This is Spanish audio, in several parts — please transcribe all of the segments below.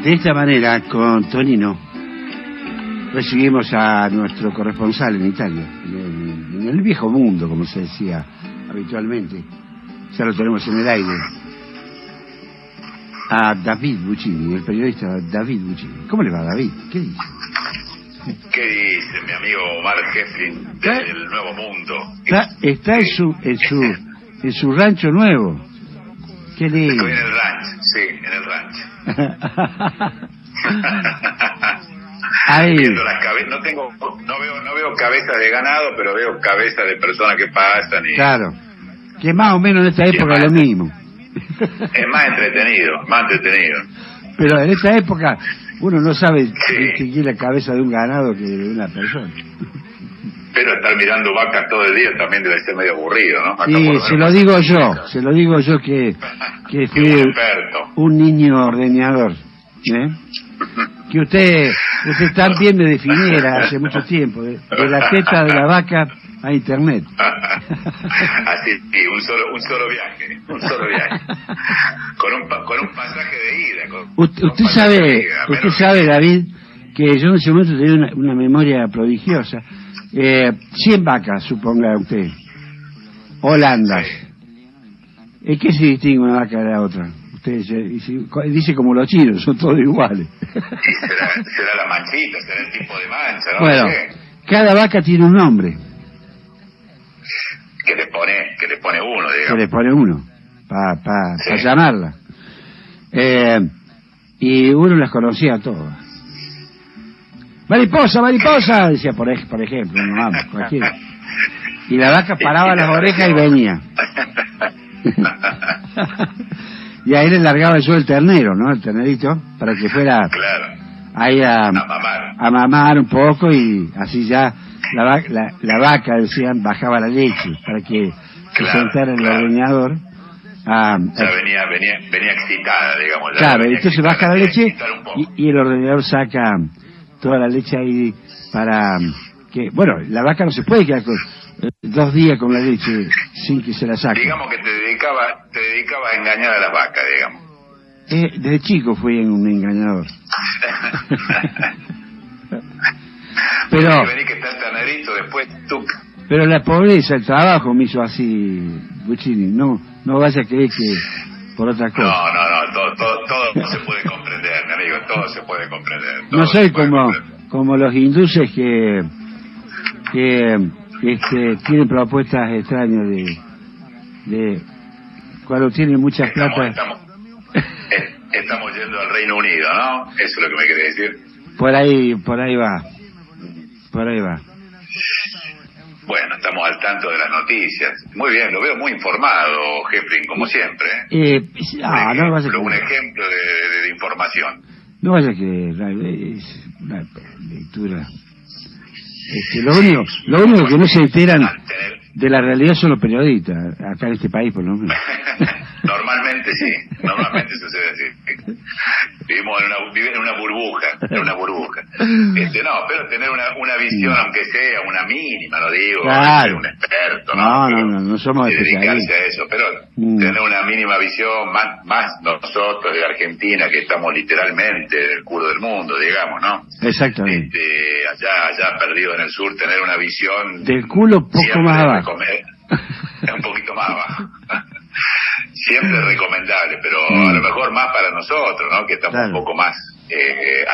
De esta manera, con Tonino, recibimos a nuestro corresponsal en Italia, en el viejo mundo, como se decía habitualmente. Ya lo tenemos en el aire. A David Buccini, el periodista David Buccini. ¿Cómo le va, David? ¿Qué dice? ¿Qué dice mi amigo Omar Heflin del Nuevo Mundo? Está en su rancho nuevo. Qué lindo. Estoy en el rancho, sí, en el rancho. Ahí. Viendo las no veo cabezas de ganado, pero veo cabezas de personas que pasan y... Claro. Que más o menos en esta época es lo mismo. Es más entretenido. Pero en esta época uno no sabe que es la cabeza de un ganado que de una persona. Pero estar mirando vacas todo el día también debe ser medio aburrido, ¿no? Acá sí, se lo digo yo que fui un niño ordeñador, ¿eh? Que usted también me definiera hace mucho tiempo, de la teta de la vaca a internet. Así, sí, un solo viaje. Con un pasaje de ida. Usted sabe, David, que yo en ese momento tenía una memoria prodigiosa. 100 vacas, suponga usted. Holandas. ¿En qué se distingue una vaca de la otra? Usted dice como los chinos, son todos iguales. Y será la manchita, será el tipo de mancha, ¿no? Bueno, cada vaca tiene un nombre. Que le pone uno, digamos. Que le pone uno, para llamarla. Y uno las conocía a todas. Mariposa, decía por ejemplo, no vamos, cualquiera. Y la vaca paraba las orejas y venía. Y ahí le largaba yo el ternero, ¿no? El ternerito, para que fuera ahí a mamar un poco, y así ya la vaca, decían, bajaba la leche para que se sentara en el ordeñador. Ya venía excitada, digamos. Claro, entonces baja la leche y el ordeñador saca toda la leche ahí para que... Bueno, la vaca no se puede quedar 2 días con la leche sin que se la saque. Digamos que te dedicaba a engañar a las vacas, digamos. Desde chico fui un engañador. Vení que está el ternerito, después tú... Pero la pobreza, el trabajo me hizo así, Buccini. No vaya a creer que por otra cosa. No, todo se puede comprender, mi amigo, todo se puede comprender. No soy como los hinduses que tienen propuestas extrañas de cuando tienen muchas plata. Estamos yendo al Reino Unido, ¿no? Eso es lo que me quiere decir. Por ahí va. Bueno, estamos al tanto de las noticias. Muy bien, lo veo muy informado, Heflin, como siempre. No vas a creer. Un ejemplo de información. No vaya a creer, es una lectura. Lo único que no se enteran de la realidad son los periodistas, acá en este país por lo menos. Normalmente sucede así. Vivimos en una burbuja. Pero tener una visión, aunque sea una mínima, lo digo, claro. Ser un experto, ¿no? No somos dedicarse a eso, pero tener una mínima visión, más nosotros de Argentina, que estamos literalmente en el culo del mundo, digamos, ¿no? Exactamente. Allá perdido en el sur, tener una visión del culo poco más abajo. Un poquito más abajo. Siempre recomendable, pero a lo mejor más para nosotros, ¿no? Que estamos un poco más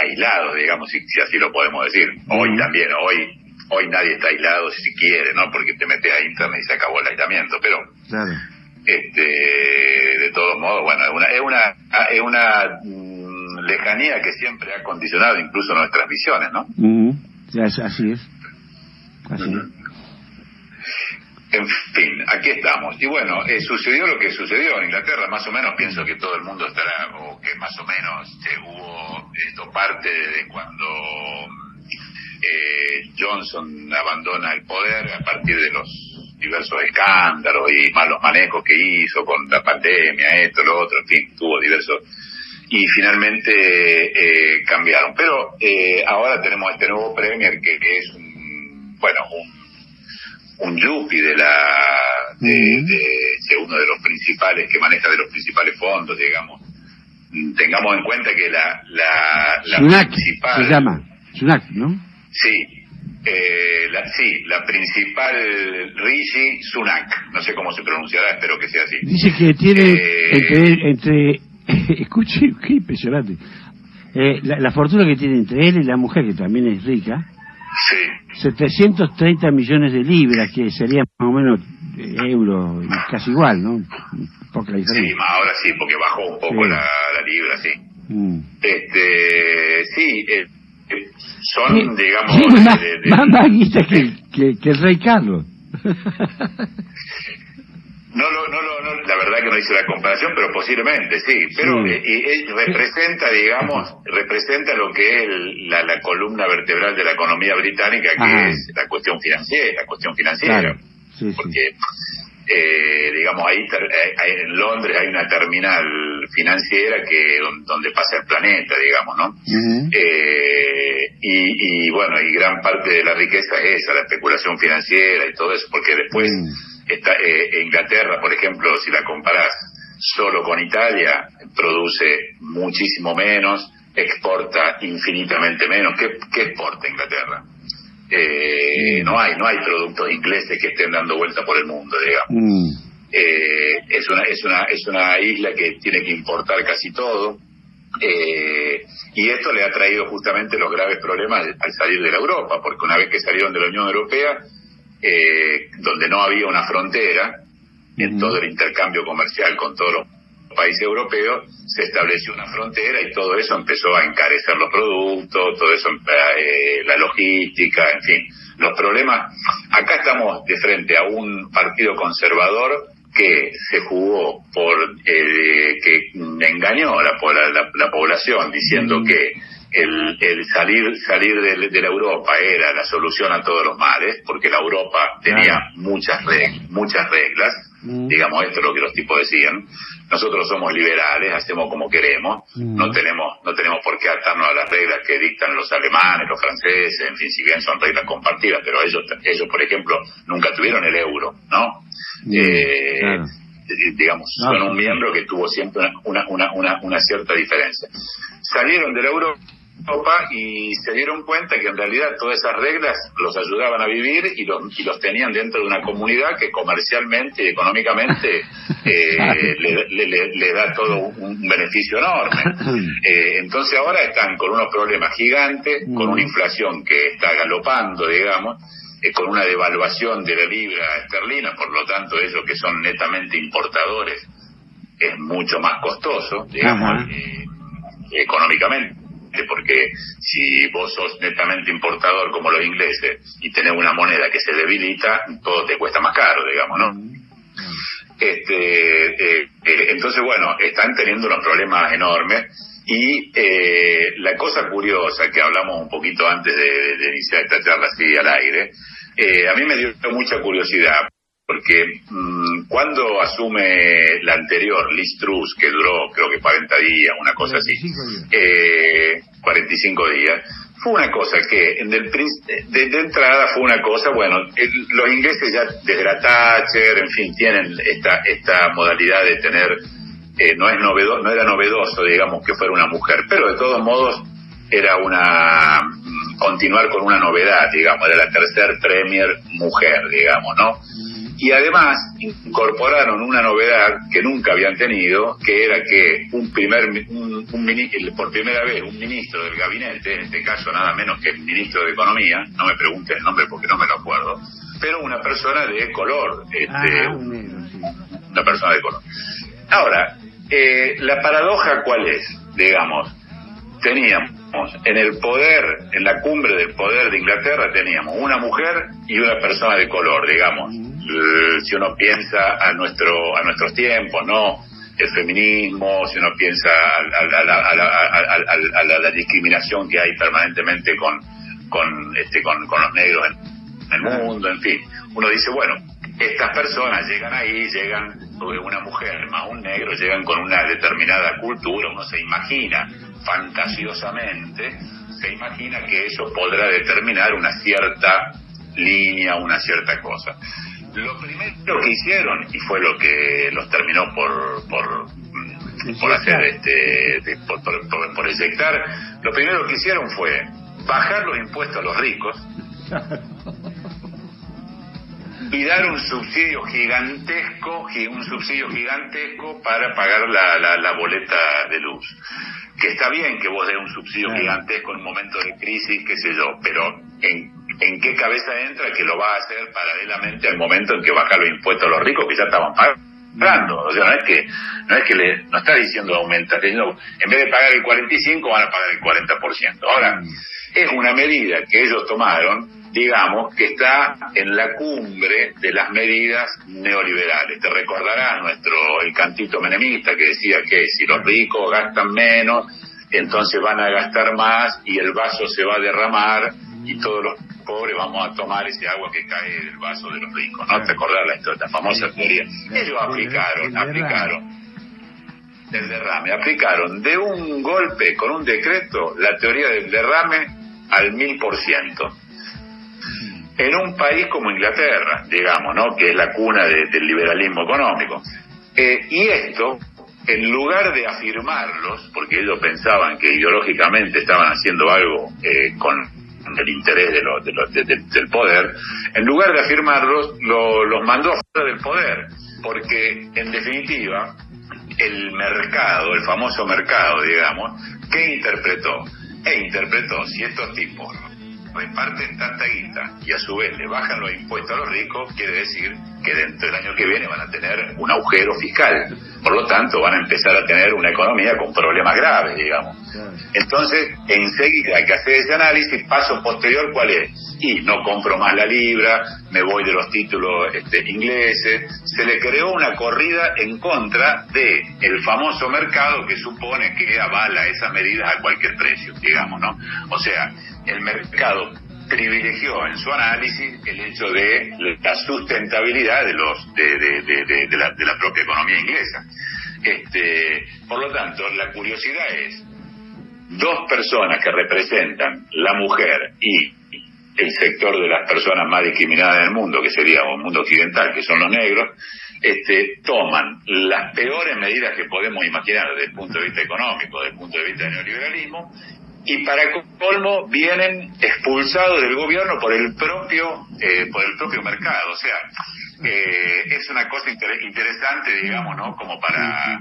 aislados, digamos, si así lo podemos decir. Hoy también, hoy nadie está aislado si quiere, ¿no? Porque te metes a internet y se acabó el aislamiento, pero de todos modos, bueno, es una lejanía que siempre ha condicionado incluso nuestras visiones, ¿no? Así es. En fin, aquí estamos. Y bueno, sucedió lo que sucedió en Inglaterra, más o menos pienso que todo el mundo estará, o que más o menos hubo esto parte de cuando Johnson abandona el poder a partir de los diversos escándalos y malos manejos que hizo con la pandemia, esto, lo otro, en fin, tuvo diversos... Y finalmente cambiaron. Pero ahora tenemos este nuevo premier que es un yuppie de uno de los principales, que maneja de los principales fondos, digamos, tengamos en cuenta que la Sunak, principal... se llama Sunak, ¿no? Sí, la principal Rishi Sunak, no sé cómo se pronunciará, espero que sea así. Dice que tiene entre escuche, qué impresionante, la fortuna que tiene entre él y la mujer, que también es rica, sí, 730 millones de libras, que serían más o menos euros, casi igual, ¿no? Poca diferencia. Sí, ahora sí, porque bajó un poco la libra, sí. Sí, son, digamos... Sí, más guita que el rey Carlos. No, la verdad que no hice la comparación, pero posiblemente sí. Pero representa, digamos, representa lo que es la columna vertebral de la economía británica, que es la cuestión financiera. Claro. Sí, porque, digamos, ahí en Londres hay una terminal financiera donde pasa el planeta, digamos, ¿no? Y bueno, y gran parte de la riqueza es esa, la especulación financiera y todo eso, porque después... Inglaterra, por ejemplo, si la comparás solo con Italia, produce muchísimo menos, exporta infinitamente menos. ¿Qué exporta Inglaterra? No hay productos ingleses que estén dando vuelta por el mundo, digamos. Es una isla que tiene que importar casi todo, y esto le ha traído justamente los graves problemas al salir de la Europa, porque una vez que salieron de la Unión Europea, donde no había una frontera en todo el intercambio comercial con todos los países europeos, se estableció una frontera y todo eso empezó a encarecer los productos, todo eso, la logística, en fin, los problemas. Acá estamos de frente a un partido conservador que se jugó que engañó a la población diciendo que el salir de la Europa era la solución a todos los males, porque la Europa tenía muchas reglas, digamos, esto es lo que los tipos decían. Nosotros somos liberales, hacemos como queremos, no tenemos por qué atarnos a las reglas que dictan los alemanes, los franceses, en fin, si bien son reglas compartidas, pero ellos por ejemplo nunca tuvieron el euro, ¿no? Digamos, son un miembro que tuvo siempre una cierta diferencia. Salieron de la Europa y se dieron cuenta que en realidad todas esas reglas los ayudaban a vivir y los tenían dentro de una comunidad que comercialmente y económicamente le da todo un beneficio enorme. Entonces ahora están con unos problemas gigantes, con una inflación que está galopando, digamos, con una devaluación de la libra esterlina, por lo tanto ellos que son netamente importadores es mucho más costoso, digamos, económicamente, porque si vos sos netamente importador como los ingleses y tenés una moneda que se debilita, todo te cuesta más caro, digamos, ¿no? Entonces, bueno, están teniendo unos problemas enormes y la cosa curiosa que hablamos un poquito antes de iniciar esta charla así al aire, a mí me dio mucha curiosidad, porque cuando asume la anterior, Liz Truss, que duró creo que 40 días, una cosa así, 45 días, fue una cosa que de entrada fue una cosa, bueno, los ingleses ya desde la Thatcher, en fin, tienen esta modalidad de tener, no era novedoso, digamos, que fuera una mujer, pero de todos modos era continuar con una novedad, digamos, era la tercer premier mujer, digamos, ¿no? Y además incorporaron una novedad que nunca habían tenido, que era que por primera vez un ministro del gabinete, en este caso nada menos que el ministro de Economía, no me pregunten el nombre porque no me lo acuerdo, pero una persona de color, una persona de color. Ahora, la paradoja ¿cuál es? Digamos, teníamos en la cumbre del poder de Inglaterra teníamos una mujer y una persona de color, digamos. Si uno piensa a nuestros tiempos, ¿no? El feminismo, si uno piensa a la discriminación que hay permanentemente con los negros en el mundo, en fin. Uno dice, bueno, estas personas llegan una mujer más un negro, llegan con una determinada cultura, uno se imagina fantasiosamente, que eso podrá determinar una cierta línea, una cierta cosa. Lo primero que hicieron, y fue lo que los terminó por por hacer por eyectar, lo primero que hicieron fue bajar los impuestos a los ricos y dar un subsidio gigantesco para pagar la boleta de luz. Que está bien que vos des un subsidio gigantesco en un momento de crisis, qué sé yo, pero ¿en qué cabeza entra que lo va a hacer paralelamente al momento en que baja los impuestos a los ricos que ya estaban pagando? O sea, no está diciendo aumentar, en vez de pagar el 45 van a pagar el 40%. Ahora, es una medida que ellos tomaron, digamos, que está en la cumbre de las medidas neoliberales. Te recordarás el cantito menemista que decía que si los ricos gastan menos, entonces van a gastar más y el vaso se va a derramar y todos los pobres vamos a tomar ese agua que cae del vaso de los ricos, ¿no? ¿Te acordás la famosa teoría? Ellos aplicaron del derrame, aplicaron de un golpe, con un decreto, la teoría del derrame al 1000%. En un país como Inglaterra, digamos, ¿no? Que es la cuna del liberalismo económico. Y esto, en lugar de afirmarlos, porque ellos pensaban que ideológicamente estaban haciendo algo con el interés del poder, en lugar de afirmarlos, los mandó fuera del poder, porque en definitiva el mercado, el famoso mercado, digamos, ¿qué interpretó? Interpretó si estos tipos reparten tanta guita y a su vez le bajan los impuestos a los ricos, quiere decir que dentro del año que viene van a tener un agujero fiscal, por lo tanto van a empezar a tener una economía con problemas graves, digamos. Entonces, enseguida hay que hacer ese análisis. Paso posterior, ¿cuál es? Y no compro más la libra, me voy de los títulos ingleses. Se le creó una corrida en contra de el famoso mercado que supone que avala esas medidas a cualquier precio, digamos, ¿no? O sea, el mercado privilegió en su análisis el hecho de la sustentabilidad de la propia economía inglesa. Por lo tanto, la curiosidad es, dos personas que representan la mujer y el sector de las personas más discriminadas del mundo, que sería un mundo occidental, que son los negros, toman las peores medidas que podemos imaginar desde el punto de vista económico, desde el punto de vista del neoliberalismo, y para colmo vienen expulsados del gobierno por el propio mercado. O sea, es una cosa interesante, digamos, ¿no? Como para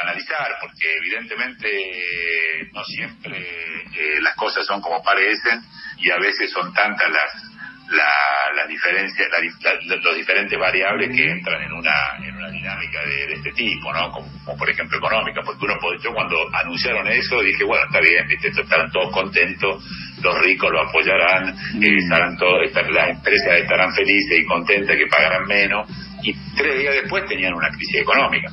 analizar, porque evidentemente no siempre las cosas son como parecen, y a veces son tantas las diferencias, los diferentes variables que entran en una dinámica de este tipo, ¿no? Como por ejemplo económica, porque yo cuando anunciaron eso dije, bueno, está bien, estarán todos contentos, los ricos lo apoyarán, las empresas estarán felices y contentas que pagarán menos, y 3 días después tenían una crisis económica.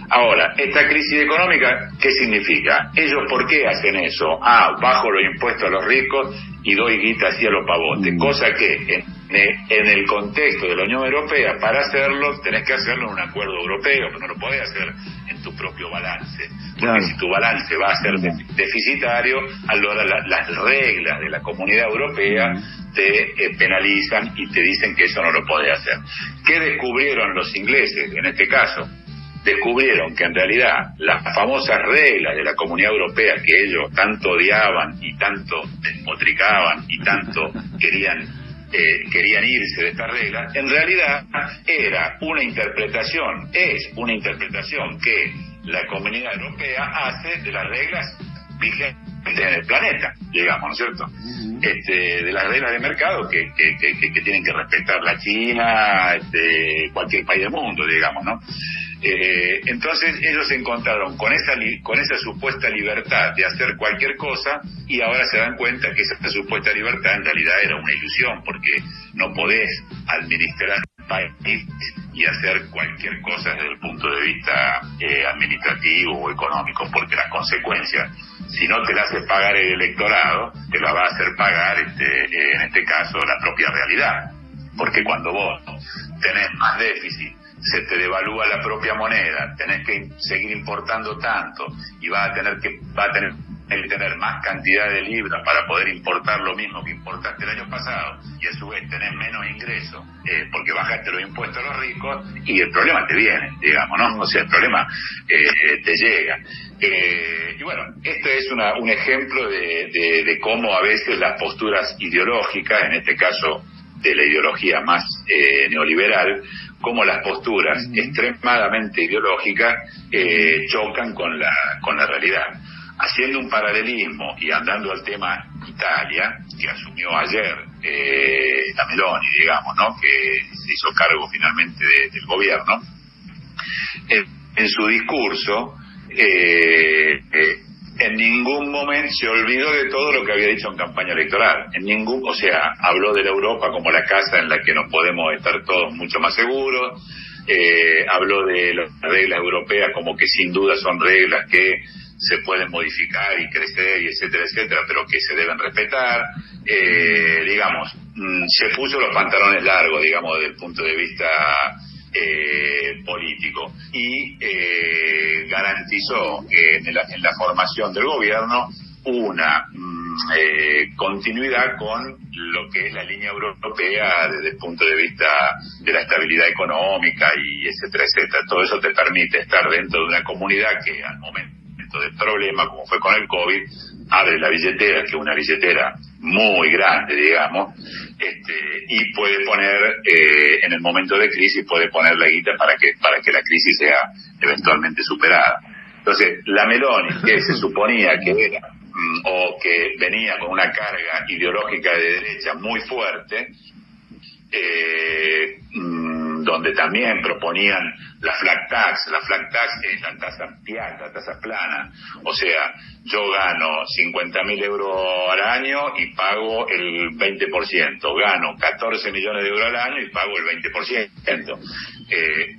Ahora, esta crisis económica, ¿qué significa? Ellos, ¿por qué hacen eso? Bajo los impuestos a los ricos y doy guita así a los pavotes. Cosa que en el contexto de la Unión Europea, para hacerlo, tenés que hacerlo en un acuerdo europeo, pero no lo podés hacer en tu propio balance. Porque si tu balance va a ser deficitario, ahora las reglas de la Comunidad Europea te penalizan y te dicen que eso no lo podés hacer. ¿Qué descubrieron los ingleses en este caso? Descubrieron que en realidad las famosas reglas de la Comunidad Europea que ellos tanto odiaban y tanto despotricaban y tanto querían irse de estas reglas, en realidad es una interpretación que la Comunidad Europea hace de las reglas vigentes en el planeta, digamos, ¿no es cierto? De las reglas de mercado que tienen que respetar la China, cualquier país del mundo, digamos, ¿no? Entonces ellos se encontraron con esa supuesta libertad de hacer cualquier cosa, y ahora se dan cuenta que esa supuesta libertad en realidad era una ilusión, porque no podés administrar un país y hacer cualquier cosa desde el punto de vista administrativo o económico, porque las consecuencias, si no te la hace pagar el electorado, te la va a hacer pagar en este caso la propia realidad, porque cuando vos tenés más déficit, se te devalúa la propia moneda, tenés que seguir importando tanto y va a tener que tener más cantidad de libras para poder importar lo mismo que importaste el año pasado y a su vez tenés menos ingresos porque bajaste los impuestos a los ricos y el problema te viene, digamos, ¿no? O sea, el problema te llega. Y bueno, este es un ejemplo de cómo a veces las posturas ideológicas, en este caso de la ideología más neoliberal, cómo las posturas extremadamente ideológicas chocan con la realidad. Haciendo un paralelismo y andando al tema Italia, que asumió ayer la Meloni, digamos, ¿no? Que se hizo cargo finalmente del gobierno, en su discurso en ningún momento se olvidó de todo lo que había dicho en campaña electoral. O sea, habló de la Europa como la casa en la que nos podemos estar todos mucho más seguros. Habló de las reglas europeas como que sin duda son reglas que se pueden modificar y crecer y etcétera, etcétera, pero que se deben respetar. Digamos, se puso los pantalones largos, digamos, desde el punto de vista político y garantizó en la formación del gobierno una continuidad con lo que es la línea europea desde el punto de vista de la estabilidad económica y etcétera, etcétera. Todo eso te permite estar dentro de una comunidad que al momento del problema, como fue con el COVID, abre la billetera, que es una billetera muy grande, digamos, y puede poner en el momento de crisis puede poner la guita para que la crisis sea eventualmente superada. Entonces, la Meloni, que se suponía que era o que venía con una carga ideológica de derecha muy fuerte, donde también proponían la flat tax. La flat tax es la tasa plana. O sea, yo gano 50.000 euros al año y pago el 20%. Gano 14 millones de euros al año y pago el 20%.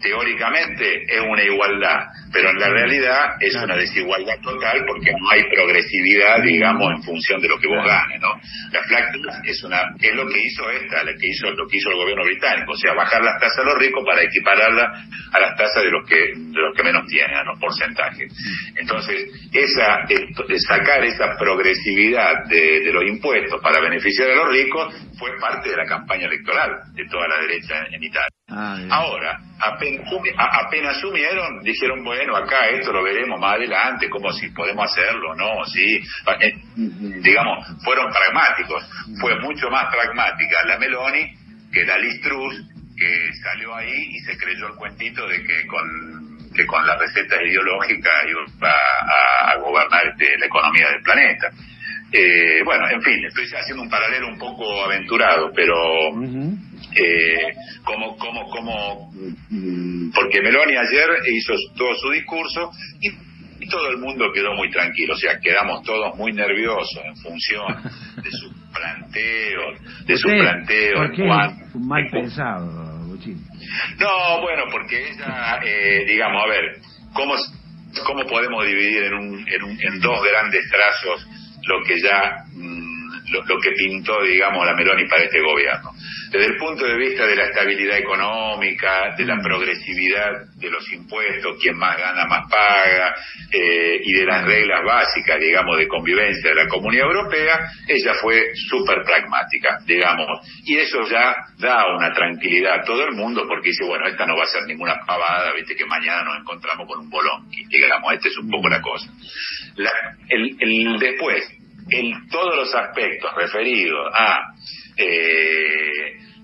Teóricamente es una igualdad, pero en la realidad es una desigualdad total porque no hay progresividad, digamos, en función de lo que vos ganes, ¿no? La flat tax es lo que hizo lo que hizo el gobierno británico, o sea, bajar las tasas a los ricos para equipararla a las tasas de los que menos tienen, a los porcentajes. Entonces, sacar esa progresividad de los impuestos para beneficiar a los ricos fue parte de la campaña electoral de toda la derecha en Italia. Ahora, apenas asumieron, dijeron, bueno, acá esto lo veremos más adelante, como si podemos hacerlo, ¿no? Sí, digamos, fueron pragmáticos. Fue mucho más pragmática la Meloni que la Liz Truss, que salió ahí y se creyó el cuentito de que con las recetas ideológicas iba a gobernar la economía del planeta. Bueno, en fin, estoy haciendo un paralelo un poco aventurado, pero porque Meloni ayer hizo todo su discurso y todo el mundo quedó muy tranquilo, o sea, quedamos todos muy nerviosos en función de sus planteos, ¿Por qué? Un mal pensado, Bochín. No, bueno, porque ella, digamos, a ver, ¿cómo podemos dividir en dos grandes trazos lo que ya lo que pintó, digamos, la Meloni para este gobierno? Desde el punto de vista de la estabilidad económica, de la progresividad de los impuestos, quien más gana más paga, y de las reglas básicas, digamos, de convivencia de la Comunidad Europea, ella fue súper pragmática, digamos, y eso ya da una tranquilidad a todo el mundo, porque dice, bueno, esta no va a ser ninguna pavada, viste que mañana nos encontramos con un bolonqui, digamos, esta es un poco la cosa. Después, en todos los aspectos referidos a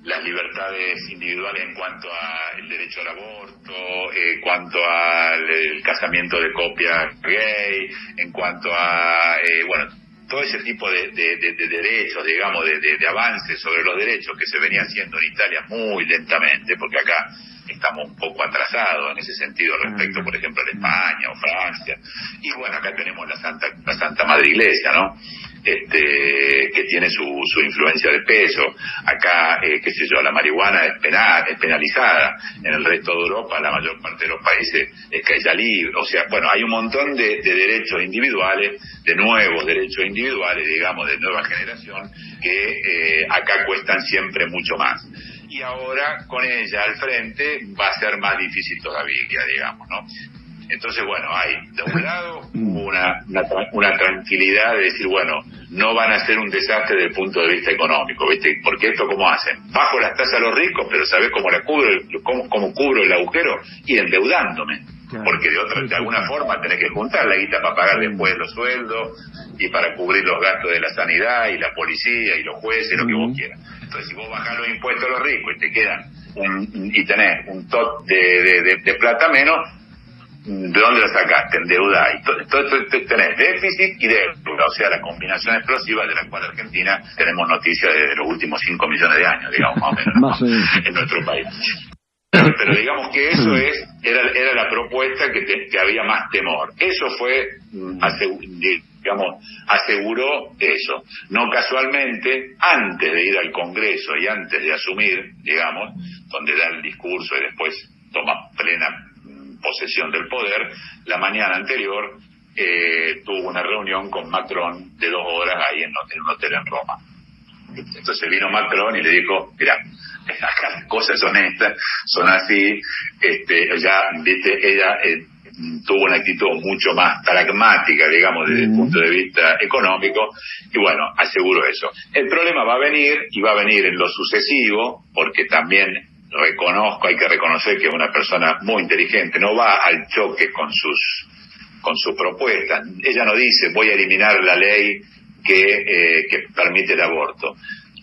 las libertades individuales en cuanto al derecho al aborto, en cuanto al casamiento de copia gay, en cuanto a, bueno, todo ese tipo de derechos, digamos, de avances sobre los derechos que se venía haciendo en Italia muy lentamente, porque acá estamos un poco atrasados en ese sentido respecto, por ejemplo, a España o Francia. Y bueno, acá tenemos la Santa Madre Iglesia, ¿no? Que tiene su influencia de peso. Acá, qué sé yo, la marihuana es penalizada. En el resto de Europa, la mayor parte de los países es que haya libre. O sea, bueno, hay un montón de derechos individuales, de nuevos derechos individuales, digamos, de nueva generación, que acá cuestan siempre mucho más. Y ahora, con ella al frente, va a ser más difícil todavía, digamos, ¿no? Entonces, bueno, hay, de un lado, una tranquilidad de decir, bueno, no van a ser un desastre desde el punto de vista económico, ¿viste? Porque esto, ¿cómo hacen? Bajo las tasas a los ricos, pero ¿sabés cómo cómo cubro el agujero? Y endeudándome. Claro. Porque de alguna forma tenés que juntar la guita para pagar después los sueldos y para cubrir los gastos de la sanidad y la policía y los jueces, lo que vos quieras. Entonces, si vos bajás los impuestos a los ricos y te quedan y tenés un tot de plata menos, ¿de dónde la sacás? Te endeudás. Y tenés déficit y deuda, o sea, la combinación explosiva de la cual Argentina tenemos noticias desde los últimos 5 millones de años, digamos, más o menos, ¿no? En nuestro país. Pero digamos que eso era la propuesta que había más temor. Eso fue, aseguró eso. No casualmente, antes de ir al Congreso y antes de asumir, digamos, donde da el discurso y después toma plena posesión del poder, la mañana anterior tuvo una reunión con Macron de 2 horas ahí en un hotel en Roma. Entonces vino Macron y le dijo, mirá, acá las cosas son estas, son así, ella tuvo una actitud mucho más pragmática, digamos, desde el punto de vista económico, y bueno, aseguró eso. El problema va a venir, y va a venir en lo sucesivo, porque también hay que reconocer que es una persona muy inteligente, no va al choque con sus propuestas. Ella no dice, voy a eliminar la ley que permite el aborto.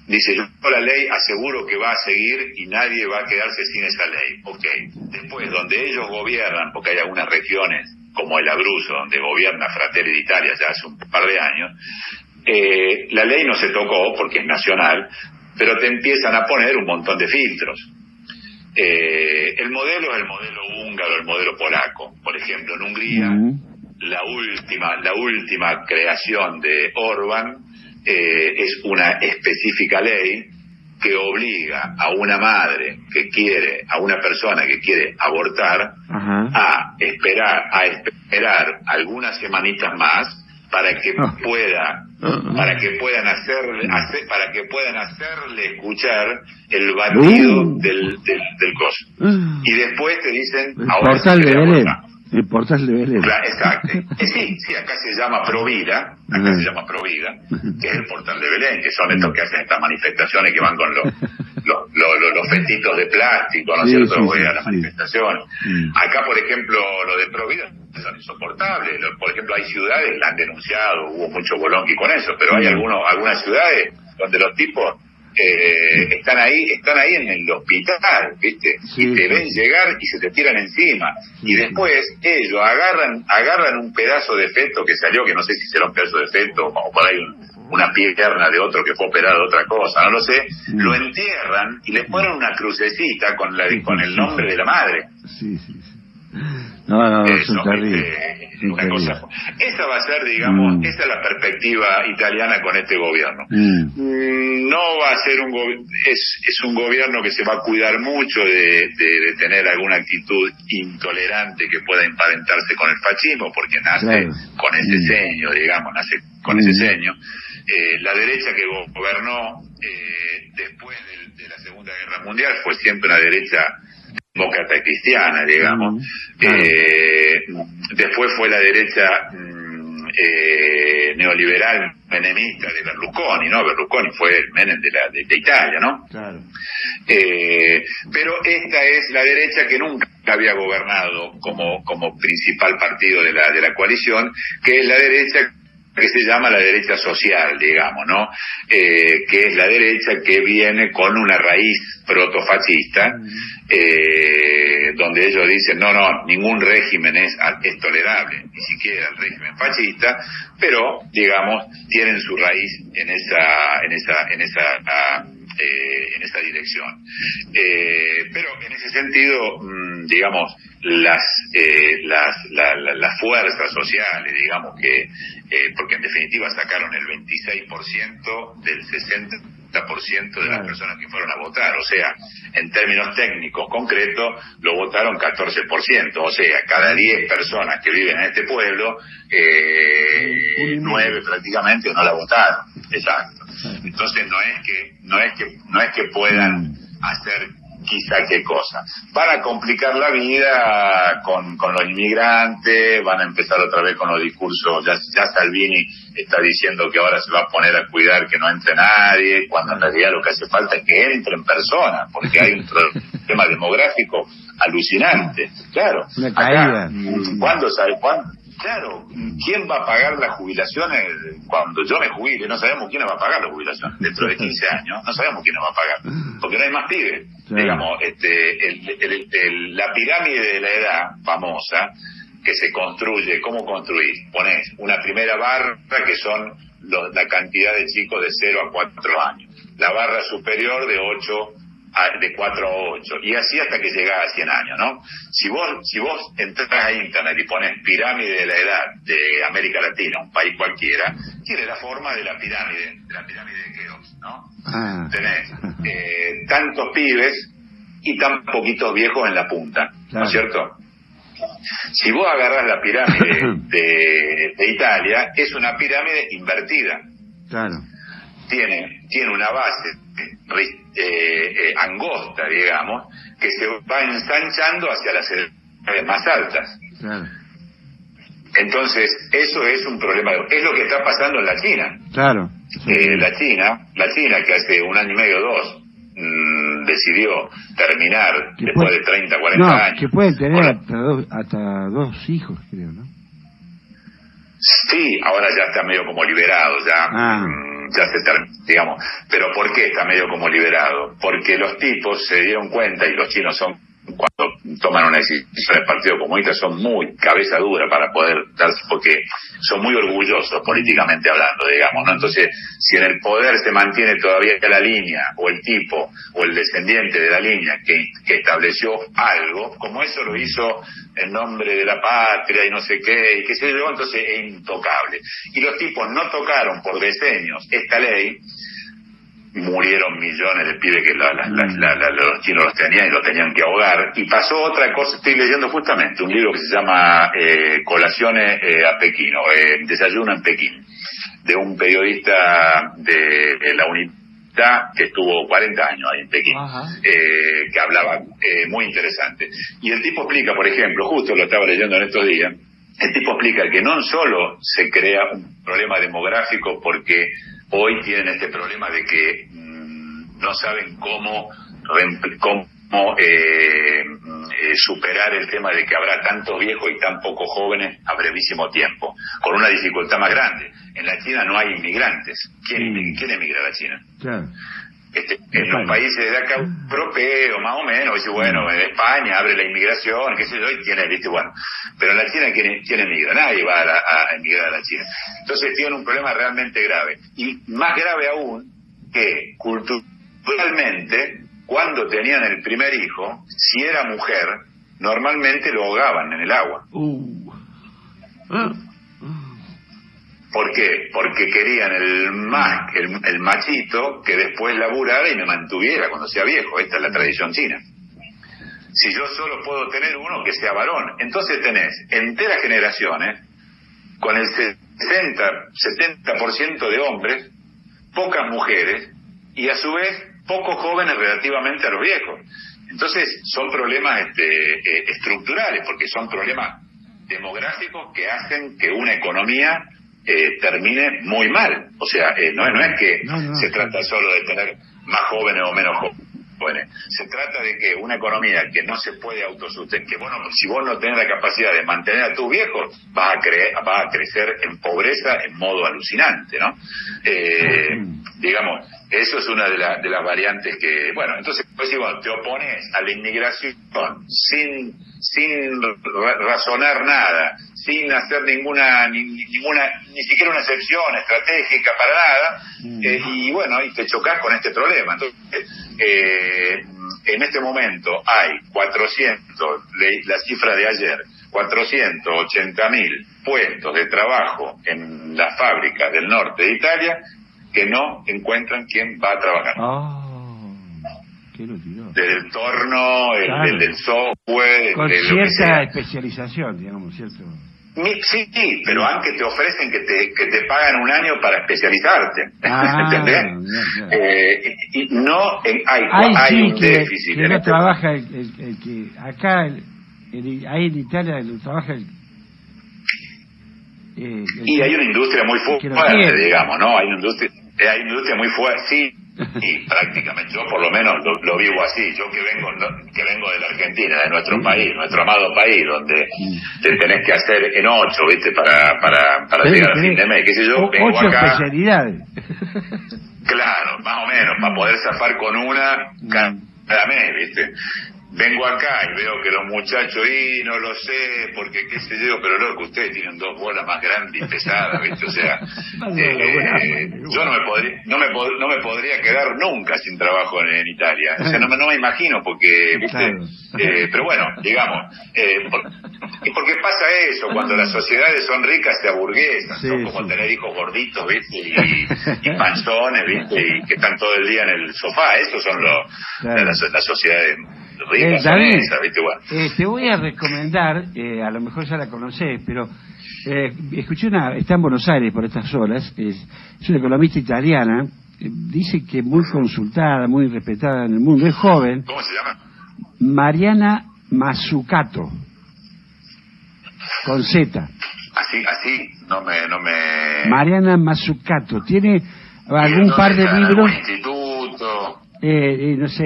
Dice, yo la ley aseguro que va a seguir y nadie va a quedarse sin esa ley. Ok. Después, donde ellos gobiernan, porque hay algunas regiones, como el Abruzzo, donde gobierna Fratelli d'Italia ya hace un par de años, la ley no se tocó porque es nacional, pero te empiezan a poner un montón de filtros. El modelo es el modelo húngaro, el modelo polaco. Por ejemplo, en Hungría, la última creación de Orbán es una específica ley que obliga a una madre a una persona que quiere abortar a esperar algunas semanitas más para que puedan hacerle escuchar el batido del coso. Y después te dicen, ahora sí que abortar. El portal de Belén. Exacto. Sí, acá se llama Provida, que es el portal de Belén, que son estos que hacen estas manifestaciones que van con los fetitos de plástico, ¿no es cierto? Voy a las manifestaciones. Acá, por ejemplo, lo de Provida son insoportables. Por ejemplo, hay ciudades, la han denunciado, hubo mucho bolonqui con eso, pero hay algunas ciudades donde los tipos están ahí en el hospital, ¿viste? Y te ven llegar y se te tiran encima. Y después ellos agarran un pedazo de feto que salió, que no sé si será un pedazo de feto o por ahí una pierna de otro que fue operado de otra cosa, no lo sé, lo entierran y le ponen una crucecita con el nombre de la madre. No, eso, es terrible. Una cosa. Esa va a ser, digamos, esa es la perspectiva italiana con este gobierno. No va a ser es un gobierno que se va a cuidar mucho de tener alguna actitud intolerante que pueda emparentarse con el fascismo, porque nace con ese ceño, digamos, la derecha que gobernó después de la Segunda Guerra Mundial fue siempre una derecha demócrata cristiana, digamos. Después fue la derecha neoliberal menemista de Berlusconi, ¿no? Berlusconi fue el Menem de Italia, ¿no? Claro. Pero esta es la derecha que nunca había gobernado como principal partido de la coalición, que es la derecha que se llama la derecha social, digamos, ¿no? Que es la derecha que viene con una raíz protofascista, donde ellos dicen, no, ningún régimen es tolerable, ni siquiera el régimen fascista, pero, digamos, tienen su raíz en esa dirección. Pero en ese sentido, digamos, las fuerzas sociales, digamos que porque en definitiva sacaron el 26% del 60% de las personas que fueron a votar, o sea, en términos técnicos concretos lo votaron 14%, o sea, cada 10 personas que viven en este pueblo 9 prácticamente no la votaron. Exacto. Entonces no es que puedan hacer quizá qué cosa. Van a complicar la vida con los inmigrantes, van a empezar otra vez con los discursos, ya Salvini está diciendo que ahora se va a poner a cuidar que no entre nadie, cuando en realidad lo que hace falta es que entren personas, porque hay un problema demográfico alucinante. Claro, acá, ¿cuándo sabe cuándo? Claro, ¿quién va a pagar las jubilaciones cuando yo me jubile? No sabemos quién va a pagar las jubilaciones. Dentro de 15 años no sabemos quién va a pagar, porque no hay más pibes. Sí. Digamos, la pirámide de la edad famosa que se construye, ¿cómo construís? Ponés una primera barra que son la cantidad de chicos de 0 a 4 años, la barra superior de 4 a 8, y así hasta que llegás a 100 años, ¿no? Si vos entras a internet y pones pirámide de la edad de América Latina, un país cualquiera, tiene la forma de la pirámide de Keops, ¿no? Tenés tantos pibes y tan poquitos viejos en la punta, ¿no es cierto? Si vos agarrás la pirámide de Italia, es una pirámide invertida. Claro. Tiene una base angosta, digamos, que se va ensanchando hacia las edades más altas. Claro. Entonces, eso es un problema. Es lo que está pasando en la China. Claro. Sí. La China, que hace 1 año y medio, 2, decidió terminar después de 30, 40 años. Que puede tener hasta dos hijos, creo, ¿no? Sí, ahora ya está medio como liberado, ya se termina, digamos. Pero ¿por qué está medio como liberado? Porque los tipos se dieron cuenta, y los chinos cuando toman una decisión del Partido Comunista, son muy cabeza dura para poder darse, porque son muy orgullosos políticamente hablando, digamos, ¿no? Entonces, si en el poder se mantiene todavía la línea, o el tipo, o el descendiente de la línea que estableció algo, como eso lo hizo en nombre de la patria y no sé qué, y qué sé yo, entonces es intocable. Y los tipos no tocaron por decenios esta ley. Murieron millones de pibes que los chinos los tenían y los tenían que ahogar. Y pasó otra cosa, estoy leyendo justamente un libro que se llama Colaciones a Pekín, o Desayuno en Pekín, de un periodista de la UNITA que estuvo 40 años ahí en Pekín, que hablaba, muy interesante. Y el tipo explica, por ejemplo, justo lo estaba leyendo en estos días, el tipo explica que no solo se crea un problema demográfico porque hoy tienen este problema de que no saben cómo superar el tema de que habrá tantos viejos y tan pocos jóvenes a brevísimo tiempo, con una dificultad más grande. En la China no hay inmigrantes. ¿Quién emigra a la China? Claro. En los países de acá europeos, más o menos, dice, bueno, en España abre la inmigración, qué sé yo, y tiene, viste, bueno. Pero en la China, ¿quién emigra? Nadie va a emigrar a la China. Entonces tienen un problema realmente grave. Y más grave aún, que culturalmente, cuando tenían el primer hijo, si era mujer, normalmente lo ahogaban en el agua. ¿Por qué? Porque querían el machito que después laburara y me mantuviera cuando sea viejo. Esta es la tradición china. Si yo solo puedo tener uno, que sea varón. Entonces tenés enteras generaciones con el 60-70% de hombres, pocas mujeres, y a su vez pocos jóvenes relativamente a los viejos. Entonces son problemas estructurales, porque son problemas demográficos que hacen que una economía termine muy mal. O sea, no es que se trata solo de tener más jóvenes o menos jóvenes. Se trata de que una economía que no se puede autosustentar, que bueno, si vos no tenés la capacidad de mantener a tus viejos, vas a crecer en pobreza en modo alucinante, ¿no? Digamos, eso es una de las variantes que, bueno, entonces pues, si vos te opones a la inmigración sin razonar nada, sin hacer ni siquiera una excepción estratégica para nada, y bueno, y te chocás con este problema. Entonces, en este momento hay 400, la cifra de ayer, 480.000 puestos de trabajo en las fábricas del norte de Italia que no encuentran quién va a trabajar. Desde el torno, claro, del software, con de cierta especialización, digamos, ¿cierto? Sí, pero aunque te ofrecen que te pagan un año para especializarte, ¿entendés? Y no hay un déficit. Que no trabaja el que acá ahí en Italia lo trabaja y hay una industria muy fuerte, digamos, ¿no? Hay una industria muy fuerte, sí. Y prácticamente yo por lo menos lo vivo así. Yo que vengo de la Argentina, de nuestro país, nuestro amado país, donde te tenés que hacer en 8, ¿viste? Para llegar a fin de mes, qué sé yo, vengo 8 acá, especialidades. claro, más o menos, para poder zafar con una cada mes, ¿viste? Vengo acá y veo que los muchachos, no lo sé, porque qué sé yo, pero loco, ustedes tienen 2 bolas más grandes y pesadas, ¿viste? O sea, yo no me podría quedar nunca sin trabajo en Italia. O sea, no me imagino, porque, ¿viste? Pero bueno, digamos, porque pasa eso, cuando las sociedades son ricas se aburguesan, son como tener hijos gorditos, ¿viste? Y panzones, ¿viste? Y que están todo el día en el sofá. Esos son las sociedades David, bueno. Te voy a recomendar, a lo mejor ya la conocés, pero escuché está en Buenos Aires por estas horas, es una economista italiana, dice que muy consultada, muy respetada en el mundo, es joven. ¿Cómo se llama? Mariana Mazzucato, con Z. Así, no me... Mariana Mazzucato, tiene algún par de libros... instituto... no sé,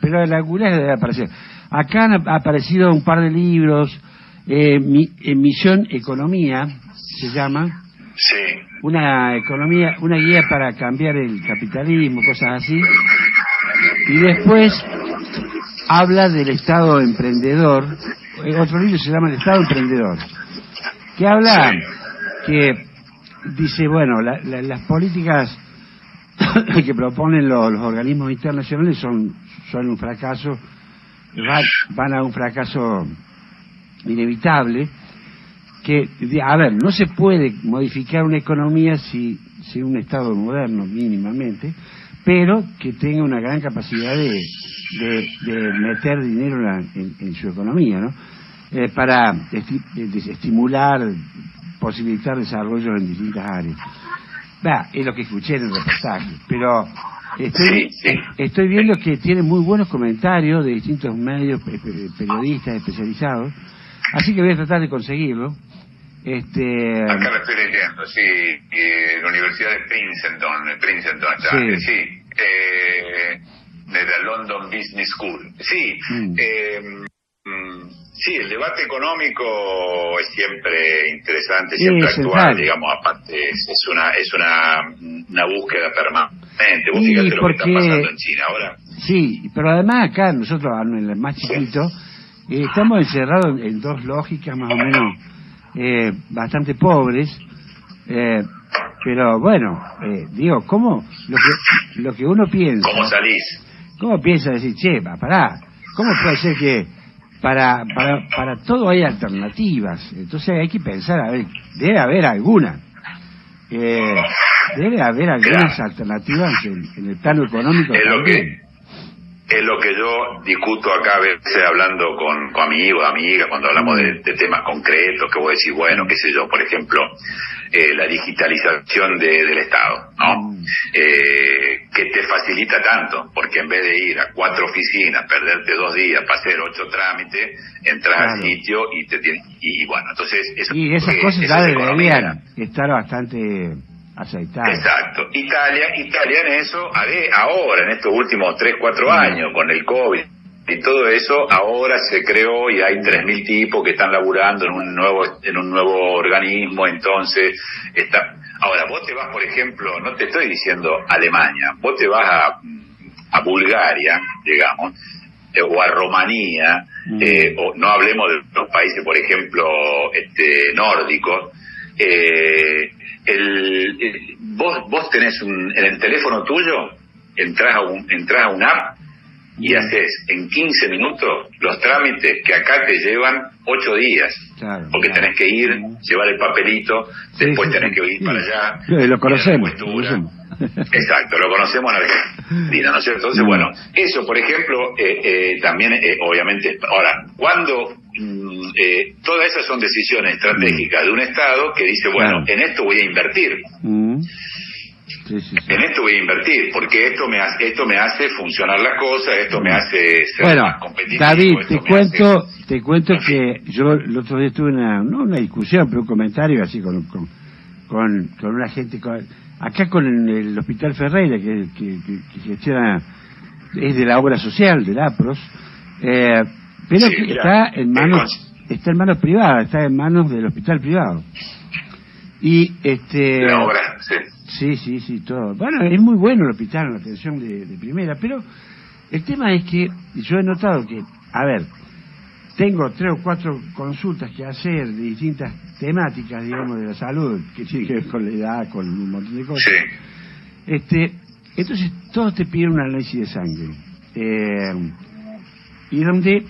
pero en algunas debe aparecer. Acá han aparecido un par de libros, Misión Economía, se llama. Sí. Una guía para cambiar el capitalismo, cosas así. Y después habla del Estado emprendedor. Otro libro se llama El Estado Emprendedor, que habla, que dice, bueno, las políticas que proponen los organismos internacionales son un fracaso, van a un fracaso inevitable, que, a ver, no se puede modificar una economía si un Estado moderno mínimamente, pero que tenga una gran capacidad de meter dinero en su economía, ¿no? Para estimular, posibilitar desarrollo en distintas áreas. Es lo que escuché en el reportaje, pero estoy viendo que tiene muy buenos comentarios de distintos medios, periodistas especializados, así que voy a tratar de conseguirlo. Acá lo estoy leyendo, la Universidad de Princeton, de la London Business School. Sí, el debate económico es siempre interesante, siempre actual, digamos, aparte es una búsqueda permanente. Vos fíjate lo que está pasando en China ahora. Sí, pero además acá nosotros, en el más chiquito, estamos encerrados en 2 lógicas más o menos bastante pobres, pero bueno, digo, ¿cómo lo que uno piensa? ¿Cómo salís? ¿Cómo piensa decir, pará, ¿cómo puede ser que para todo hay alternativas? Entonces hay que pensar, a ver, debe haber alguna. Debe haber algunas alternativas en el plano económico también. Es lo que yo discuto acá a veces hablando con amigos, amigas, cuando hablamos de temas concretos, que vos decís, bueno, qué sé yo, por ejemplo, la digitalización del Estado, ¿no? Que te facilita tanto, porque en vez de ir a 4 oficinas, perderte 2 días para hacer 8 trámites, entras al sitio y bueno, entonces... esas cosas ya deberían estar bastante... aceitadas. Exacto. Italia en eso, ahora, en estos últimos 3-4 años, con el COVID y todo eso, ahora se creó y hay 3.000 tipos que están laburando en un nuevo organismo, entonces ahora vos te vas, por ejemplo, no te estoy diciendo Alemania, vos te vas a Bulgaria, digamos, o a Rumanía, o no hablemos de los países, por ejemplo, nórdicos. Vos tenés en el teléfono tuyo, entras a un app y haces en 15 minutos los trámites que acá te llevan 8 días, porque tenés que ir, llevar el papelito, después tenés que ir para allá. Lo conocemos. Exacto, lo conocemos en Argentina, ¿no es cierto? Entonces, bueno, eso, por ejemplo, también, obviamente, ahora, cuando todas esas son decisiones estratégicas de un Estado que dice, bueno, en esto voy a invertir. En esto voy a invertir, porque esto me hace funcionar las cosas, esto me hace ser más competitivo. David, te cuento que yo el otro día tuve una discusión, pero un comentario así con una gente, acá con el Hospital Ferreira, que gestiona, es de la obra social, del APROS, pero que está en manos privadas, está en manos del hospital privado. Y la obra, sí, todo. Bueno, es muy bueno el hospital, la atención de primera, pero el tema es que yo he notado que, a ver, tengo 3 o 4 consultas que hacer de distintas temáticas, digamos, de la salud, que tienen que ver con la edad, con un montón de cosas. Entonces todos te piden un análisis de sangre. Y donde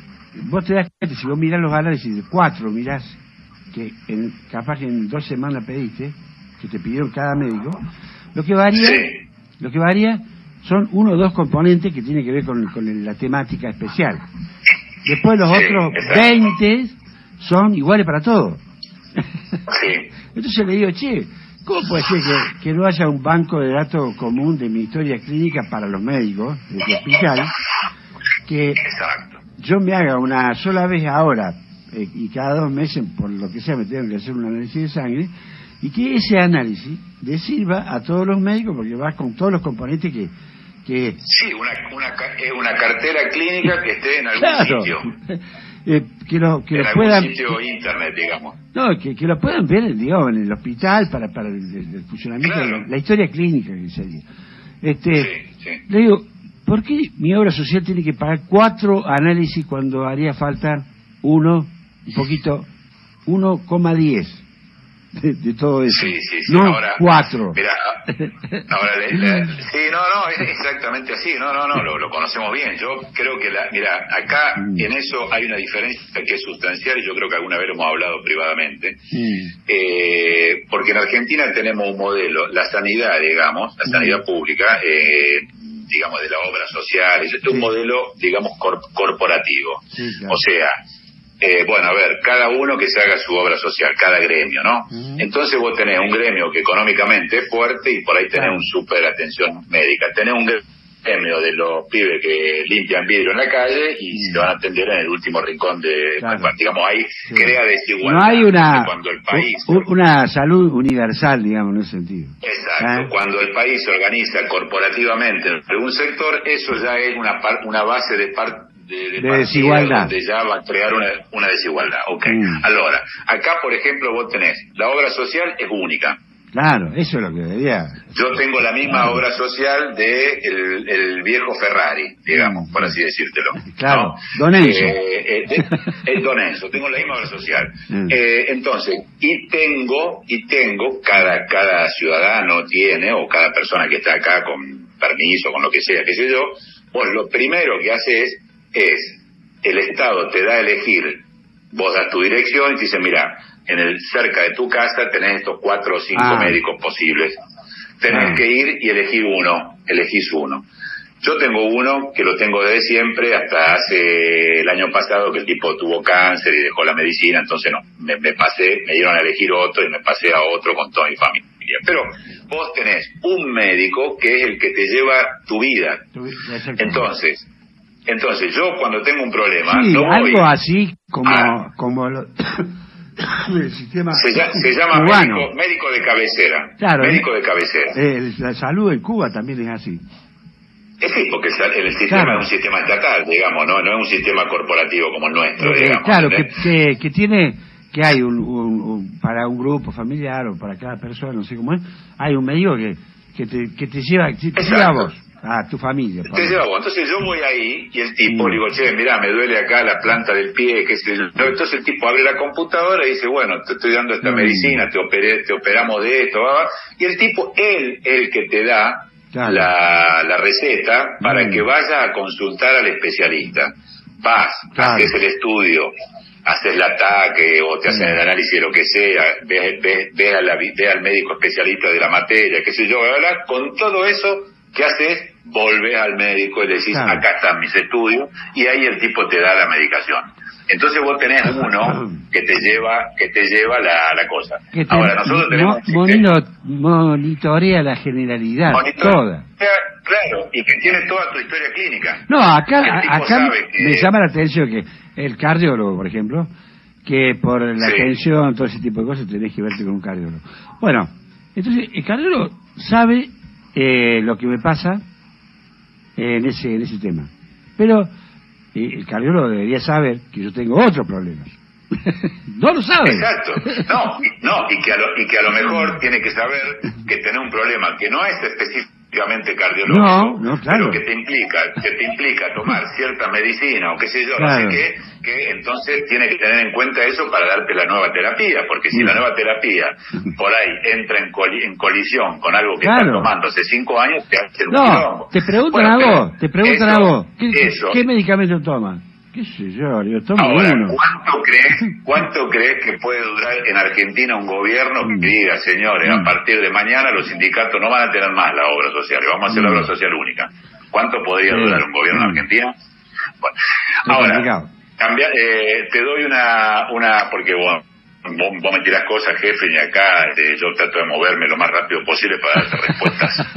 vos te das cuenta, si vos mirás los análisis de 4, mirás que capaz que en 2 semanas pediste, que te pidieron cada médico, lo que varía son 1 o 2 componentes que tienen que ver con la temática especial. Después los otros 20 son iguales para todos. Entonces le digo, ¿cómo puede ser que no haya un banco de datos común de mi historia clínica para los médicos del hospital? Que yo me haga una sola vez ahora, y cada 2 meses, por lo que sea, me tengo que hacer un análisis de sangre, y que ese análisis le sirva a todos los médicos, porque va con todos los componentes que sí, una cartera clínica que esté en algún sitio. Que lo algún puedan, sitio internet, digamos. No, que lo puedan ver, digamos, en el hospital para el funcionamiento de la historia clínica que sería. Le digo, ¿por qué mi obra social tiene que pagar 4 análisis cuando haría falta 1,10 de todo eso? Sí, no ahora, 4. Mira, ahora es exactamente así. Lo conocemos bien. Yo creo que acá en eso hay una diferencia que es sustancial, y yo creo que alguna vez lo hemos hablado privadamente. Porque en Argentina tenemos un modelo, la sanidad, digamos, la sanidad pública, digamos, de la obra social, es un modelo, digamos, corporativo. O sea, bueno, a ver, cada uno que se haga su obra social, cada gremio, ¿no? Entonces vos tenés un gremio que económicamente es fuerte y por ahí tenés un súper atención médica. Tenés un gremio de los pibes que limpian vidrio en la calle y se van a atender en el último rincón digamos, ahí crea desigualdad. No hay cuando el país... una salud universal, digamos, en ese sentido. Exacto. Cuando el país se organiza corporativamente en algún sector, eso ya es una base de desigualdad, donde ya va a crear una desigualdad. Ahora, acá por ejemplo vos tenés, la obra social es única. Claro, eso es lo que debería. Yo tengo la misma obra social de el viejo Ferrari, digamos, por así decírtelo. Claro, Don Enzo. Don Enzo, tengo la misma obra social. Entonces, y tengo cada ciudadano tiene, o cada persona que está acá con permiso, con lo que sea, qué sé yo, pues lo primero que hace es el Estado te da a elegir, vos das tu dirección y te dice, mira, cerca de tu casa tenés estos 4 o 5 médicos posibles, tenés que ir y elegís uno. Yo tengo uno que lo tengo desde siempre, hasta hace el año pasado que el tipo tuvo cáncer y dejó la medicina, entonces me dieron a elegir otro y me pasé a otro con toda mi familia. Pero vos tenés un médico que es el que te lleva tu vida. Entonces yo cuando tengo un problema algo así como el sistema se llama médico de cabecera. Claro, médico de cabecera. La salud en Cuba también es así. Sí, porque el sistema es un sistema estatal, digamos, no es un sistema corporativo como el nuestro, digamos. Claro, que tiene, que hay para un grupo familiar o para cada persona, no sé cómo es, hay un médico que te lleva a vos, a tu familia. Te lleva a vos. Entonces yo voy ahí y el tipo le digo, mirá, me duele acá la planta del pie, qué sé yo. Entonces el tipo abre la computadora y dice, bueno, te estoy dando esta medicina, te operamos de esto, y el tipo, él que te da la receta para que vayas a consultar al especialista. Vas, haces el estudio, haces el ataque o te hacen el análisis de lo que sea, ve al médico especialista de la materia, qué sé yo, con todo eso, ¿qué haces? Volvés al médico y le decís, acá están mis estudios, y ahí el tipo te da la medicación. Entonces vos tenés uno que te lleva la cosa. Ahora, nosotros tenemos... monitorea la generalidad, toda. Claro, y que tiene toda tu historia clínica. No, acá me llama la atención que el cardiólogo, por ejemplo, que por la tensión, todo ese tipo de cosas, tenés que verte con un cardiólogo. Bueno, entonces el cardiólogo sabe lo que me pasa en ese tema. Pero el cardiólogo debería saber que yo tengo otros problemas. No lo sabe. Exacto. Y que a lo mejor tiene que saber que tener un problema que no es específicamente cardiológico, claro. pero que te implica tomar cierta medicina o qué sé yo, claro. no sé qué, que entonces tiene que tener en cuenta eso para darte la nueva terapia, porque si la nueva terapia por ahí entra en colisión con algo que estás tomando hace 5 años, te hace un quilombo. Te preguntan a vos, ¿qué medicamento tomas? ¿Qué sé yo? Tomo ahora, uno. ¿cuánto crees que puede durar en Argentina un gobierno que diga, señores, a partir de mañana los sindicatos no van a tener más la obra social, vamos a hacer la obra social única? ¿Cuánto podría durar un gobierno en Argentina? Bueno, ahora, te doy una porque vos me tirás cosas, jefe, y acá yo trato de moverme lo más rápido posible para darte respuestas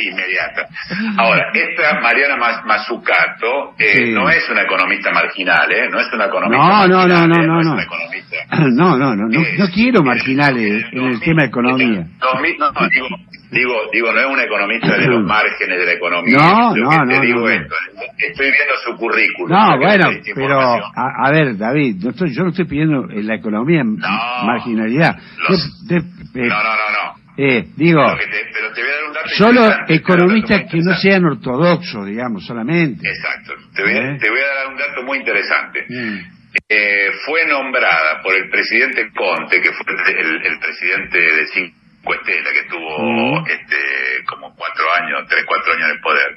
inmediatas. Ahora, esta Mariana Mazzucato no es una economista marginal, no es una economista no quiero marginales en el tema de economía. Digo, no es una economista de los márgenes de la economía. Esto, estoy viendo su currículum. No, bueno, pero, a ver, David, yo no estoy pidiendo en la economía marginalidad. Digo, pero te voy a dar un dato solo economistas que no sean ortodoxos, digamos, solamente. Exacto. Te voy a dar un dato muy interesante. Fue nombrada por el presidente Conte, que fue el presidente de Cinco Estrellas, que estuvo como 4 años en el poder,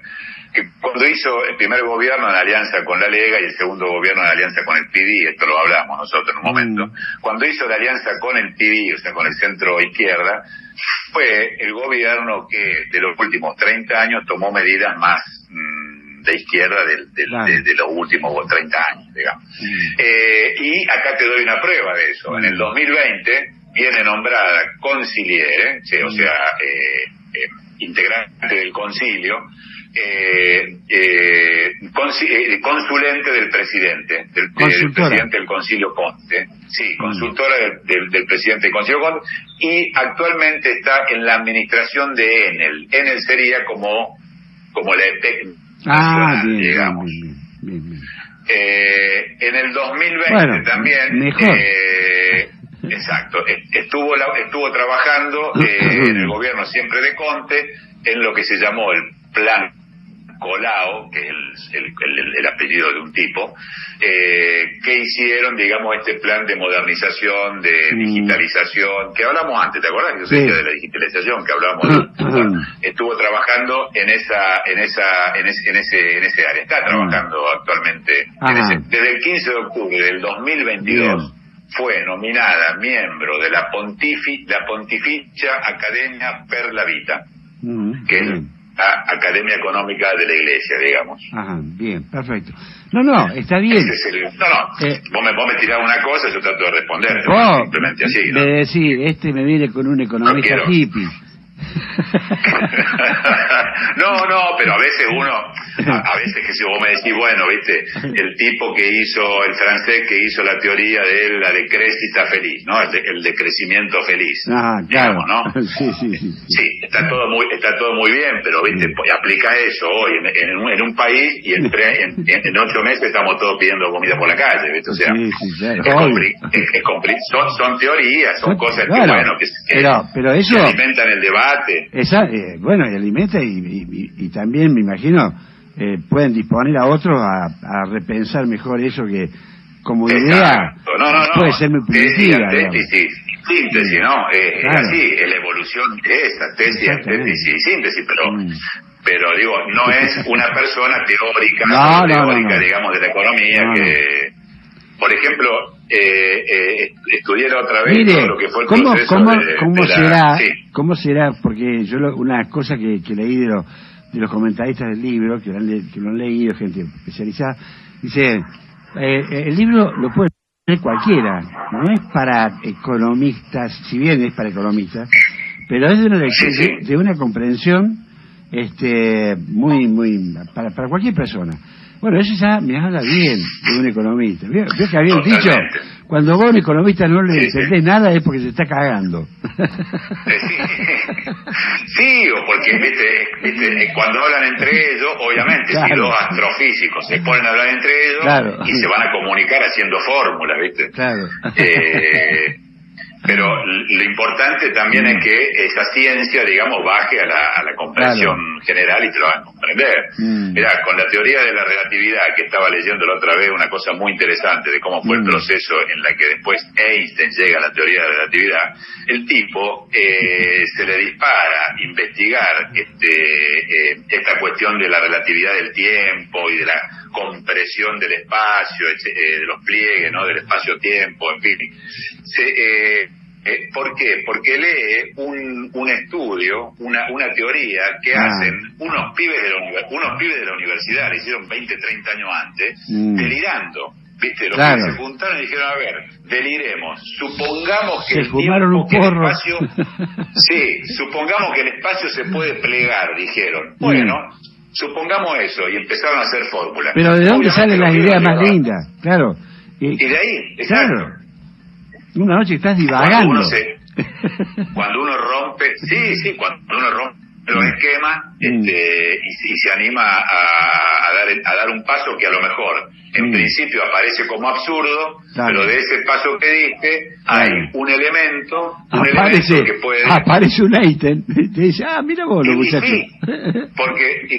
que cuando hizo el primer gobierno en alianza con la Lega y el segundo gobierno en alianza con el PDI, esto lo hablamos nosotros en un momento, cuando hizo la alianza con el PDI, o sea con el centro izquierda, fue el gobierno que de los últimos 30 años tomó medidas más de izquierda de los últimos 30 años, digamos. Y acá te doy una prueba de eso. En el 2020 viene nombrada conciliere, o sea, integrante del concilio, consulente del presidente, del presidente del Concilio Conte, consultora del presidente del Concilio Conte, y actualmente está en la administración de Enel. Enel sería como la EPEC nacional, digamos. Bien. En el 2020 también... Mejor. Exacto, estuvo trabajando en el gobierno siempre de Conte en lo que se llamó el Plan Colau, que es el apellido de un tipo, que hicieron, digamos, este plan de modernización, de digitalización, que hablamos antes, ¿te acuerdas? Yo decía de la digitalización, que hablábamos estuvo trabajando en ese área, está trabajando actualmente desde el 15 de octubre del 2022. Fue nominada miembro de la Pontificia Academia per la Vita, que es la Academia Económica de la Iglesia, digamos. Bien, perfecto. No, está bien. Vos me tirás una cosa, yo trato de responder. Simplemente así, ¿no? De decir, me viene con un economista hippie. No, pero a veces que si vos me decís, bueno, viste, el tipo el francés que hizo la teoría de la decrécita feliz, ¿no? El decrecimiento feliz. Claro. Digamos, ¿no? Sí, está todo muy bien, pero viste, aplica eso hoy en un país y en 8 meses estamos todos pidiendo comida por la calle, ¿viste? O sea, son teorías, son cosas pero eso que alimentan el debate. Bueno, y alimenta y también me imagino pueden disponer a otros a repensar mejor eso que como idea puede ser muy primitiva. Síntesis, ¿no? Así, es la evolución de esa tesis y síntesis, pero digo, no es una persona teórica, digamos, de la economía que, por ejemplo, estudiara otra vez todo lo que fue el proceso ¿Cómo será? Porque yo una cosa que leí de los comentaristas del libro, que lo han leído gente especializada, dice, el libro lo puede leer cualquiera, no es para economistas, si bien es para economistas, pero es de una lección, de una comprensión muy para cualquier persona. Bueno, eso ya me habla bien de un economista. ¿Vio que habían dicho? Cuando vos a un economista no le entendés nada es porque se está cagando. Sí, o porque viste, cuando hablan entre ellos, obviamente, claro, si dos astrofísicos se ponen a hablar entre ellos, claro, y se van a comunicar haciendo fórmulas, ¿viste? Claro. Pero lo importante también es que esa ciencia, digamos, baje a la comprensión, claro, general, y te lo van a comprender. Mirá, con la teoría de la relatividad, que estaba leyendo la otra vez, una cosa muy interesante de cómo fue el proceso en la que después Einstein llega a la teoría de la relatividad, el tipo se le dispara investigar esta cuestión de la relatividad del tiempo y de la compresión del espacio, de los pliegues, ¿no?, del espacio-tiempo, en fin. ¿Por qué? Porque lee un estudio, una teoría que hacen unos pibes de la universidad, le hicieron 20, 30 años antes, delirando. ¿Viste? Los que se juntaron y dijeron, a ver, deliremos, supongamos que supongamos que el espacio se puede plegar, dijeron. Bueno, supongamos eso, y empezaron a hacer fórmulas. Pero ¿de dónde salen las ideas más lindas? Claro. Y de ahí, exacto. Claro. Una noche estás divagando. Cuando uno rompe los esquemas, y se anima a dar un paso que a lo mejor en principio aparece como absurdo, pero de ese paso que diste hay un elemento que puede... Aparece un Einstein, te dice, mira vos, los muchachos. Porque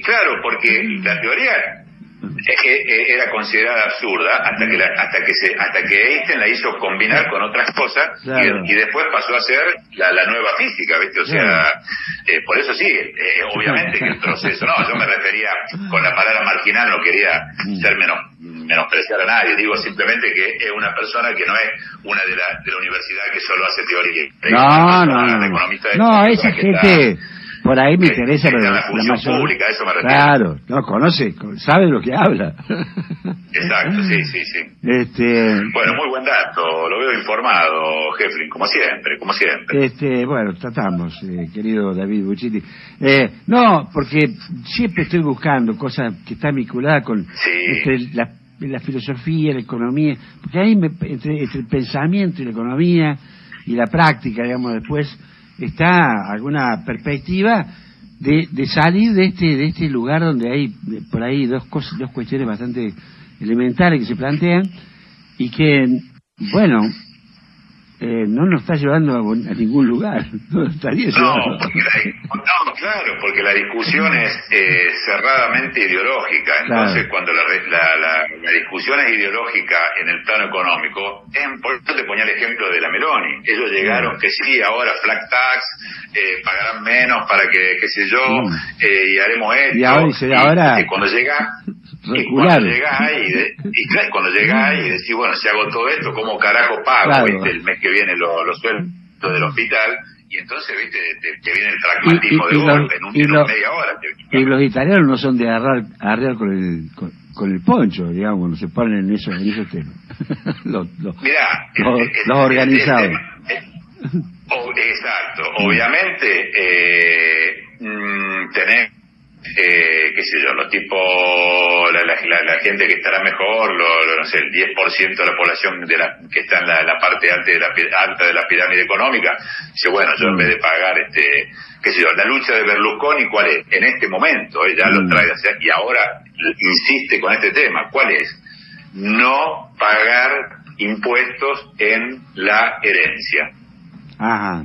la teoría era considerada absurda hasta que Einstein la hizo combinar con otras cosas, y después pasó a ser la nueva física, ¿viste? O sea, por eso sí, obviamente que el proceso, yo me refería con la palabra marginal, no quería ser menospreciar a nadie, digo simplemente que es una persona que no es una de la universidad que solo hace teoría. No, esa gente... Por ahí me interesa la función pública, eso me refiero. Claro, conoce, sabe lo que habla. Exacto, sí. Bueno, muy buen dato, lo veo informado, Heflin, como siempre. Bueno, tratamos, querido David Bucchiti. No, porque siempre estoy buscando cosas que están vinculadas con la filosofía, la economía, porque ahí entre el pensamiento y la economía y la práctica, digamos, después está alguna perspectiva de salir de este lugar donde hay por ahí dos cuestiones bastante elementales que se plantean y que, bueno, no nos está llevando a ningún lugar. Porque la discusión es cerradamente ideológica. Entonces, cuando la discusión es ideológica en el plano económico, por eso te ponía el ejemplo de la Meloni. Ellos llegaron que sí, ahora flat tax, pagarán menos para que, qué sé yo, y haremos esto. Y ahora cuando llega... Cuando llegás ahí y decís, bueno, si hago todo esto, ¿cómo carajo pago, ¿viste? El mes que viene los sueldos del hospital? Y entonces, ¿viste? Te viene el pragmatismo de golpe, en media hora. Y los italianos no son de arrear con el poncho, digamos, cuando se ponen en esos temas. los organizados. Exacto. Obviamente, tenés qué sé yo, los tipos, la gente que estará mejor, no sé, el 10% de la población que está en la parte alta de la pirámide económica, dice, bueno, yo en vez de pagar, qué sé yo, la lucha de Berlusconi, ¿cuál es? En este momento, ya lo trae hacia, y ahora insiste con este tema, ¿cuál es? No pagar impuestos en la herencia. Ajá.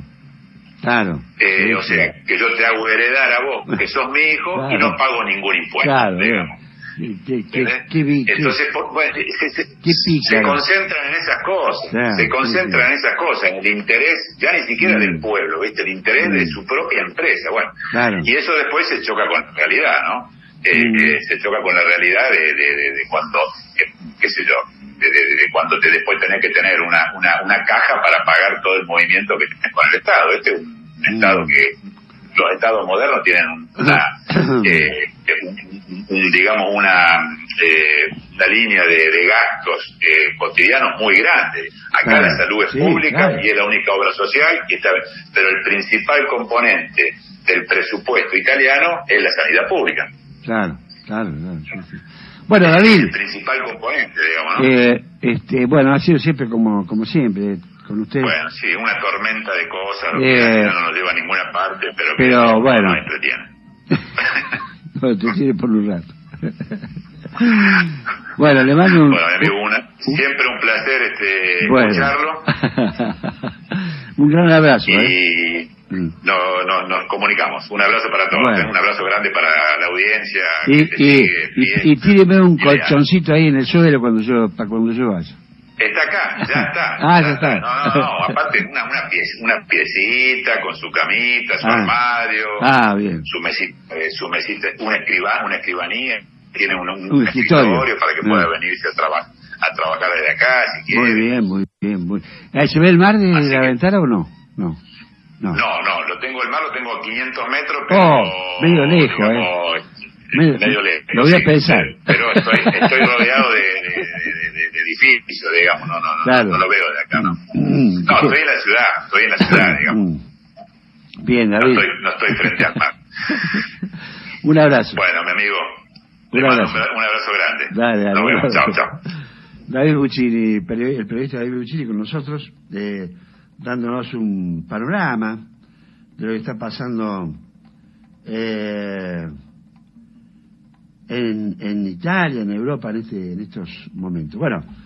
Claro. O sea, que yo te hago heredar a vos, que sos mi hijo, y no pago ningún impuesto, digamos. Entonces, se concentran en esas cosas, en esas cosas, en el interés, ya ni siquiera del pueblo, ¿viste? El interés de su propia empresa, bueno. Y eso después se choca con la realidad, ¿no? Se choca con la realidad de cuando, qué sé yo, de cuando después tenés que tener una caja para pagar todo el movimiento que tenés con el Estado. Este es un Estado que los Estados modernos tienen digamos una una línea de gastos cotidianos muy grande. Acá claro, la salud es pública, claro, y es la única obra social, pero el principal componente del presupuesto italiano es la sanidad pública. Claro, sí. Bueno, David, el principal componente, digamos, ¿no? Bueno, ha sido siempre como siempre con usted. Bueno, sí, una tormenta de cosas, que no nos lleva a ninguna parte, pero bueno, nos entretiene. No, te tiene por un rato. Bueno, le mando Bueno, mi amigo, siempre un placer escucharlo. Un gran abrazo, y nos comunicamos. Un abrazo para todos, bueno. Un abrazo grande para la audiencia. Y tíreme un colchoncito ahí en el suelo cuando yo vaya. Está acá, ya está. Ya está. No, aparte una piecita con su camita, su armadio, bien. su mesita, una escribanía, tiene un escritorio para que pueda venirse a trabajar desde acá si quiere. Muy bien. ¿Se ve el mar de la ventana o no? No, lo tengo, el mar lo tengo a 500 metros, pero medio lejos, digamos, medio lejos. Lo voy a pensar. Pero estoy rodeado de edificios, digamos, no lo veo de acá, ¿no? Estoy en la ciudad, digamos. Bien, David. No estoy frente al mar. Un abrazo. Bueno, mi amigo, un abrazo grande. Dale. Nos vemos, chao. David Buccini, el periodista David Buccini con nosotros, dándonos un panorama de lo que está pasando en Italia, en Europa, en estos momentos. Bueno,